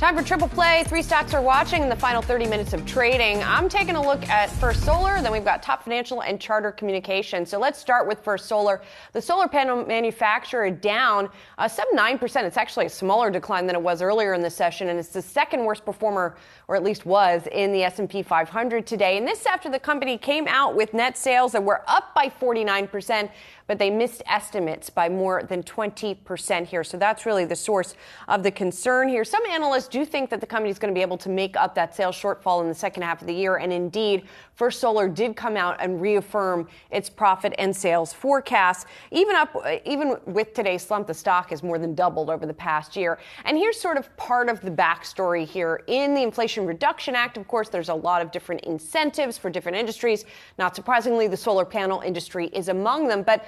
Time for Triple Play. 3 stocks are watching in the final 30 minutes of trading. I'm taking a look at First Solar, then we've got Top Financial and Charter Communications. So let's start with First Solar. The solar panel manufacturer down 7.9%. It's actually a smaller decline than it was earlier in the session, and it's the second worst performer, or at least was, in the S&P 500 today. And this after the company came out with net sales that were up by 49%, but they missed estimates by more than 20% here. So that's really the source of the concern here. Some analysts do think that the company is going to be able to make up that sales shortfall in the second half of the year. And indeed, First Solar did come out and reaffirm its profit and sales forecasts. Even with today's slump, the stock has more than doubled over the past year. And here's sort of part of the backstory here. In the Inflation Reduction Act, of course, there's a lot of different incentives for different industries. Not surprisingly, the solar panel industry is among them. But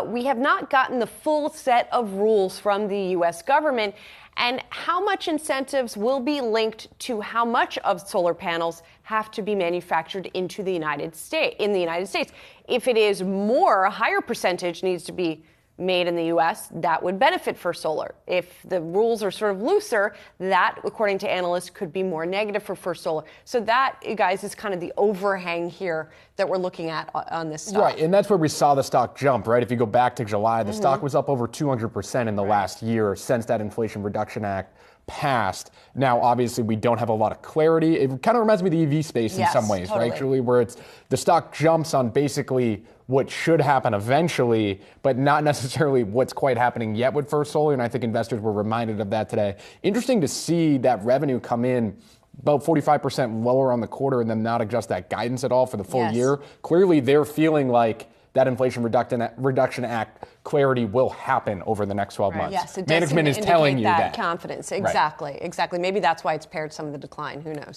we have not gotten the full set of rules from the U.S. government. And how much incentives will be linked to how much of solar panels have to be manufactured into the United States. If it is more, a higher percentage needs to be made in the U.S., that would benefit First Solar. If the rules are sort of looser, that, according to analysts, could be more negative for First Solar. So that, you guys, is kind of the overhang here that we're looking at on this stock. Right, and that's where we saw the stock jump, right? If you go back to July, the stock was up over 200% in the last year since that Inflation Reduction Act passed. Now, obviously, we don't have a lot of clarity. It kind of reminds me of the EV space in some ways, totally. right, Julie? Where it's the stock jumps on basically what should happen eventually, but not necessarily what's quite happening yet with First Solar, and I think investors were reminded of that today. Interesting to see that revenue come in about 45% lower on the quarter and then not adjust that guidance at all for the full year. Clearly, they're feeling like that Inflation Reduction Act clarity will happen over the next 12 months. Yes, it does Management is telling you that. Confidence, exactly. Maybe that's why it's paired some of the decline. Who knows?